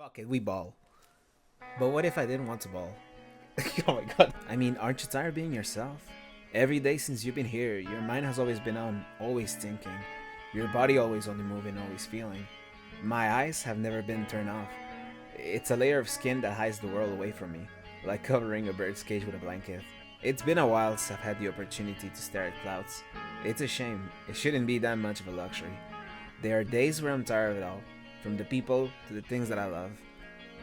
Fuck it, we ball. But what if I didn't want to ball? Oh my god. I mean, aren't you tired of being yourself? Every day since you've been here, your mind has always been on, always thinking. Your body always on the move and always feeling. My eyes have never been turned off. It's a layer of skin that hides the world away from me, like covering a bird's cage with a blanket. It's been a while since I've had the opportunity to stare at clouds. It's a shame. It shouldn't be that much of a luxury. There are days where I'm tired of it all, from the people to the things that I love.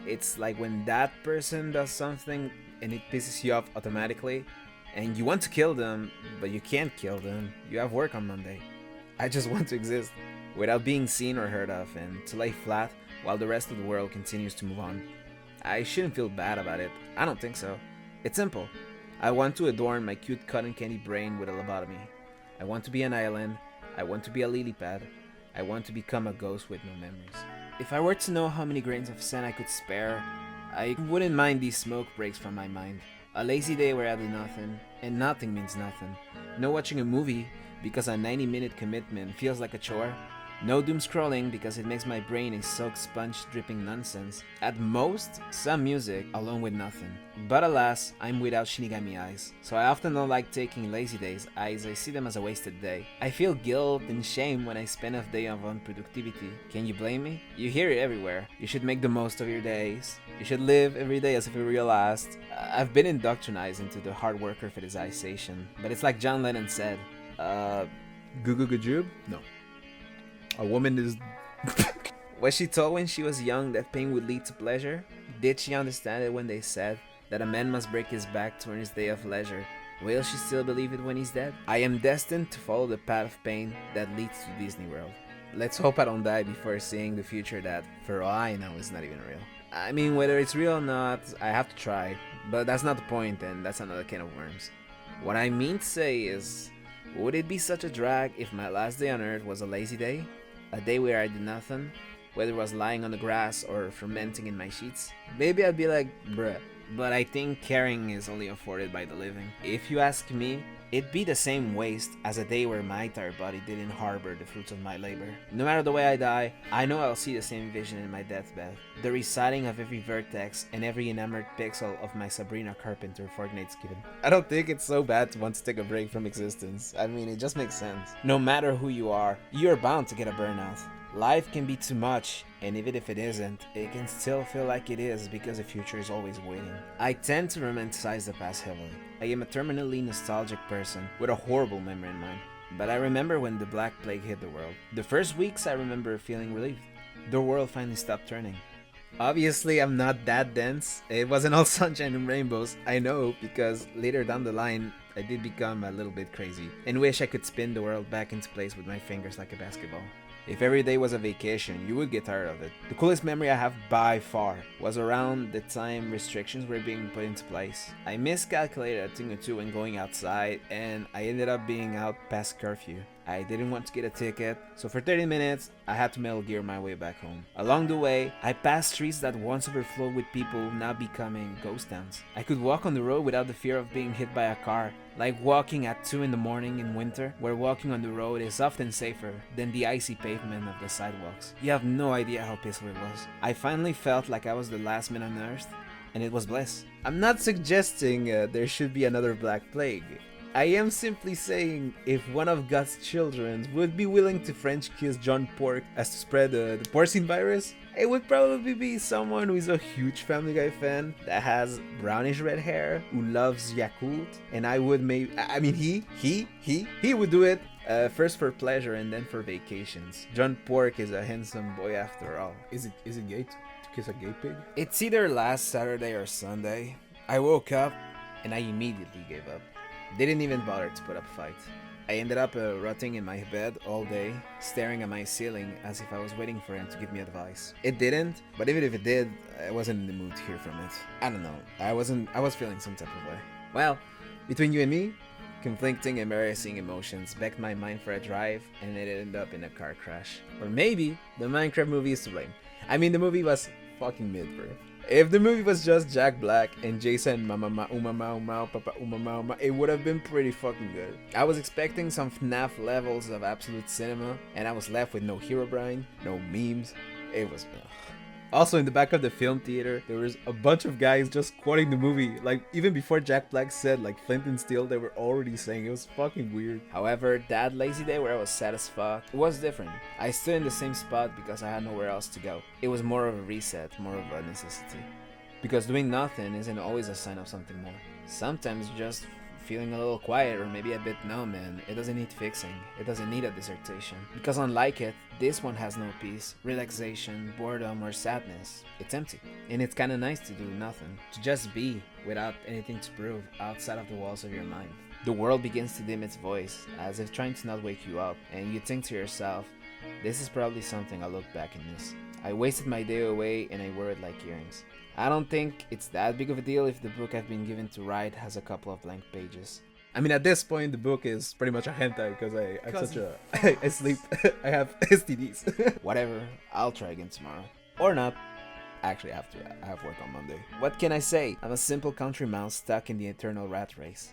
It's like when that person does something and it pisses you off automatically, and you want to kill them, but you can't kill them. You have work on Monday. I just want to exist without being seen or heard of, and to lay flat while the rest of the world continues to move on. I shouldn't feel bad about it. I don't think so. It's simple. I want to adorn my cute cotton candy brain with a lobotomy. I want to be an island. I want to be a lily pad. I want to become a ghost with no memories. If I were to know how many grains of sand I could spare, I wouldn't mind these smoke breaks from my mind. A lazy day where I do nothing, and nothing means nothing. No watching a movie because a 90-minute commitment feels like a chore. No doom scrolling because it makes my brain a soaked sponge dripping nonsense. At most, some music along with nothing. But alas, I'm without Shinigami eyes, so I often don't like taking lazy days as I see them as a wasted day. I feel guilt and shame when I spend a day of unproductivity. Can you blame me? You hear it everywhere. You should make the most of your days. You should live every day as if it were your last. I've been indoctrinized into the hard worker fetishization, but it's like John Lennon said, Gugugajub? No. A woman is... Was she told when she was young that pain would lead to pleasure? Did she understand it when they said that a man must break his back to earn his day of leisure? Will she still believe it when he's dead? I am destined to follow the path of pain that leads to Disney World. Let's hope I don't die before seeing the future that, for all I know, is not even real. I mean, whether it's real or not, I have to try. But that's not the point, and that's another can of worms. What I mean to say is, would it be such a drag if my last day on Earth was a lazy day? A day where I did nothing, whether it was lying on the grass or fermenting in my sheets? Maybe I'd be like, bruh. But I think caring is only afforded by the living. If you ask me, it'd be the same waste as a day where my entire body didn't harbor the fruits of my labor. No matter the way I die, I know I'll see the same vision in my deathbed. The reciting of every vertex and every enamored pixel of my Sabrina Carpenter Fortnite skin. I don't think it's so bad to want to take a break from existence. I mean, it just makes sense. No matter who you are, you're bound to get a burnout. Life can be too much, and even if it isn't, it can still feel like it is because the future is always waiting. I tend to romanticize the past heavily. I am a terminally nostalgic person with a horrible memory in mind. But I remember when the Black Plague hit the world. The first weeks I remember feeling relieved. The world finally stopped turning. Obviously, I'm not that dense. It wasn't all sunshine and rainbows, I know, because later down the line, I did become a little bit crazy and wish I could spin the world back into place with my fingers like a basketball. If every day was a vacation, you would get tired of it. The coolest memory I have by far was around the time restrictions were being put into place. I miscalculated a thing or two when going outside, and I ended up being out past curfew. I didn't want to get a ticket, so for 30 minutes, I had to Metal Gear my way back home. Along the way, I passed streets that once overflowed with people now becoming ghost towns. I could walk on the road without the fear of being hit by a car, like walking at 2 in the morning in winter, where walking on the road is often safer than the icy pavement of the sidewalks. You have no idea how peaceful it was. I finally felt like I was the last man on Earth, and it was bliss. I'm not suggesting there should be another Black Plague. I am simply saying if one of God's children would be willing to French kiss John Pork as to spread the porcine virus, it would probably be someone who is a huge Family Guy fan that has brownish red hair, who loves Yakult, and I would he would do it first for pleasure and then for vacations. John Pork is a handsome boy after all. Is it gay to kiss a gay pig? It's either last Saturday or Sunday. I woke up and I immediately gave up. Didn't even bother to put up a fight. I ended up rotting in my bed all day, staring at my ceiling as if I was waiting for him to give me advice. It didn't, but even if it did, I wasn't in the mood to hear from it. I don't know, I was feeling some type of way. Well, between you and me, conflicting, embarrassing emotions begged my mind for a drive, and it ended up in a car crash. Or maybe the Minecraft movie is to blame. I mean, the movie was fucking mid, bro. If the movie was just Jack Black and Jason Mama Uma Mau Papa Uma Mau, it would have been pretty fucking good. I was expecting some FNAF levels of absolute cinema, and I was left with no Herobrine, no memes. It was Also, in the back of the film theater, there was a bunch of guys just quoting the movie. Like, even before Jack Black said, like, Flint and Steel, they were already saying it. Was fucking weird. However, that lazy day where I was sad as fuck, it was different. I stood in the same spot because I had nowhere else to go. It was more of a reset, more of a necessity. Because doing nothing isn't always a sign of something more. Sometimes just feeling a little quiet or maybe a bit numb, and it doesn't need fixing. It doesn't need a dissertation. Because unlike it, this one has no peace, relaxation, boredom, or sadness. It's empty. And it's kinda nice to do nothing. To just be without anything to prove outside of the walls of your mind. The world begins to dim its voice, as if trying to not wake you up, and you think to yourself, this is probably something I'll look back and miss. I wasted my day away and I wore it like earrings. I don't think it's that big of a deal if the book I've been given to write has a couple of blank pages. I mean, at this point, the book is pretty much a hentai because I'm such a... I sleep. I have STDs. Whatever. I'll try again tomorrow. Or not. Actually, I have work on Monday. What can I say? I'm a simple country mouse stuck in the eternal rat race.